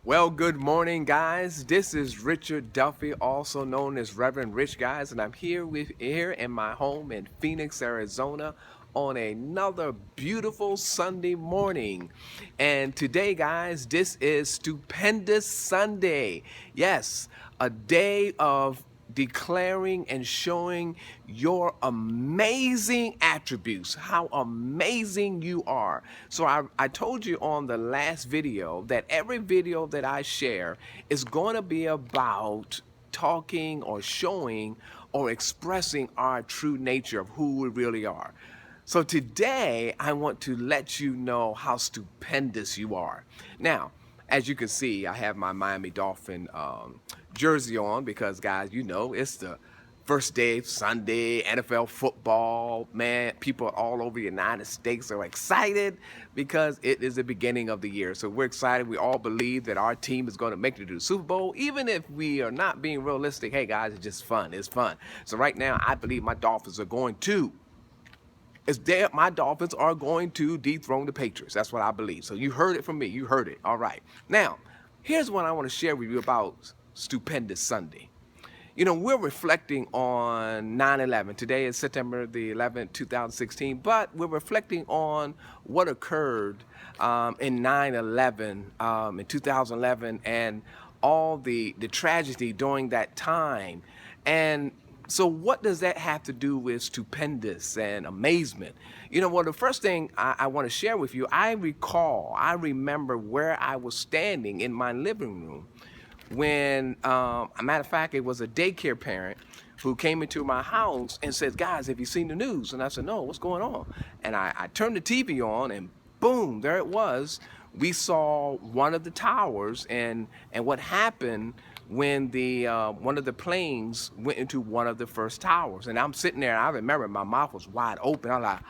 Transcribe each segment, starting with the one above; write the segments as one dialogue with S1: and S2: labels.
S1: Well, good morning, guys. This is Richard Duffy, also known as Reverend Rich, guys, and I'm here in my home in Phoenix, Arizona, on another beautiful Sunday morning. And today, guys, this is Stupendous Sunday. Yes, a day of declaring and showing your amazing attributes, how amazing you are. So I told you on the last video that every video that I share is going to be about talking or showing or expressing our true nature of who we really are. So today I want to let you know how stupendous you are. Now, as you can see, I have my Miami Dolphin jersey on because, guys, you know, it's the first day of Sunday, NFL football. Man, people all over the United States are excited because it is the beginning of the year. So we're excited. We all believe that our team is going to make it to the Super Bowl, even if we are not being realistic. Hey, guys, it's just fun. It's fun. So right now, I believe my Dolphins are going to my Dolphins are going to dethrone the Patriots. That's what I believe. So you heard it from me. You heard it. All right. Now, here's what I want to share with you about Stupendous Sunday. You know, we're reflecting on 9/11. Today is September the 11th, 2016, but we're reflecting on what occurred in 9/11 in 2011 and all the tragedy during that time. And so what does that have to do with stupendous and amazement? You know, well, the first thing I want to share with you, I remember where I was standing in my living room when, a matter of fact, it was a daycare parent who came into my house and said, guys, have you seen the news? And I said, no, what's going on? And I turned the TV on and boom, there it was. We saw one of the towers and what happened when the one of the planes went into one of the first towers. And I'm sitting there, and I remember my mouth was wide open. I'm like,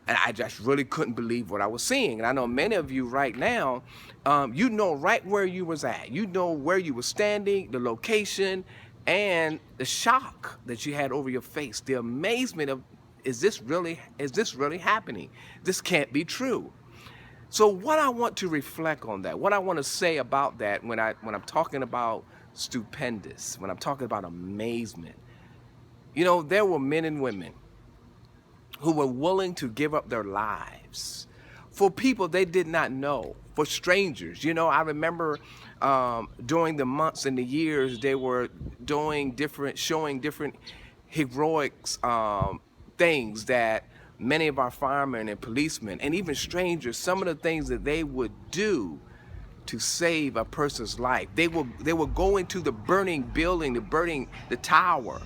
S1: and I just really couldn't believe what I was seeing. And I know many of you right now, you know right where you was at. You know where you were standing, the location, and the shock that you had over your face, the amazement of, is this really happening? This can't be true. So what I want to reflect on that, what I want to say about that when I'm talking about stupendous, when I'm talking about amazement, you know, there were men and women who were willing to give up their lives for people they did not know, for strangers. You know, I remember during the months and the years they were showing different heroics things that many of our firemen and policemen and even strangers, some of the things that they would do to save a person's life. They will go into the burning building, the tower,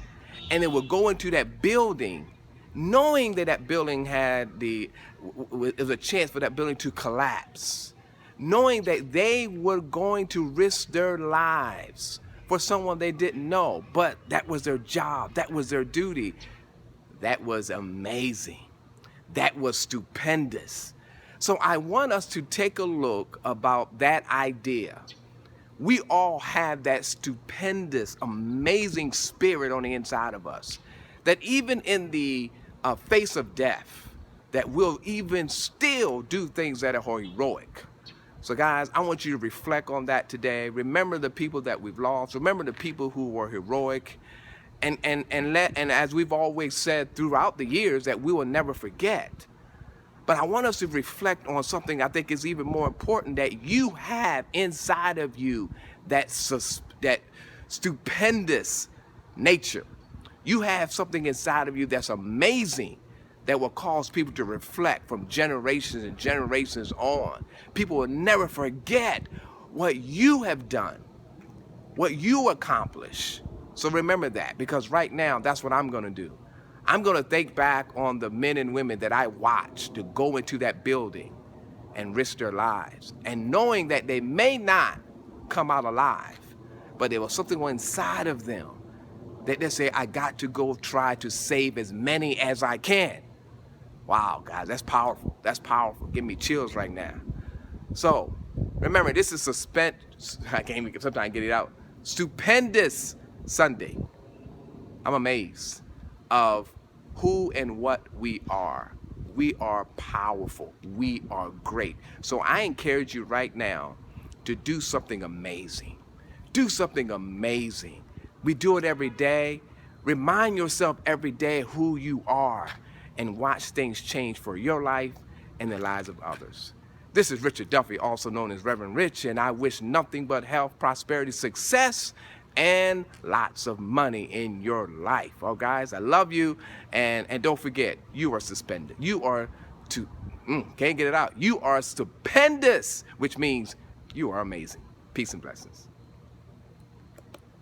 S1: and they would go into that building knowing that that building had was a chance for that building to collapse, knowing that they were going to risk their lives for someone they didn't know, but that was their job, that was their duty. That was amazing. That was stupendous. So I want us to take a look about that idea. We all have that stupendous, amazing spirit on the inside of us, that even in the face of death, that we'll even still do things that are heroic. So guys, I want you to reflect on that today. Remember the people that we've lost. Remember the people who were heroic. And as we've always said throughout the years, that we will never forget. But I want us to reflect on something I think is even more important, that you have inside of you that stupendous nature. You have something inside of you that's amazing, that will cause people to reflect from generations and generations on. People will never forget what you have done, what you accomplish. So remember that, because right now, that's what I'm going to do. I'm going to think back on the men and women that I watched to go into that building and risk their lives, and knowing that they may not come out alive, but there was something inside of them that they say, I got to go try to save as many as I can. Wow, guys, that's powerful. That's powerful. Give me chills right now. So remember, this is suspense. I can't even sometimes get it out. Stupendous Sunday. I'm amazed of who and what we are. We are powerful. We are great. So I encourage you right now to do something amazing. Do something amazing. We do it every day. Remind yourself every day who you are and watch things change for your life and the lives of others. This is Richard Duffy, also known as Reverend Rich, and I wish nothing but health, prosperity, success, and lots of money in your life. Oh, guys, I love you, and don't forget, you are suspended. You are can't get it out. You are stupendous, which means you are amazing. Peace and blessings.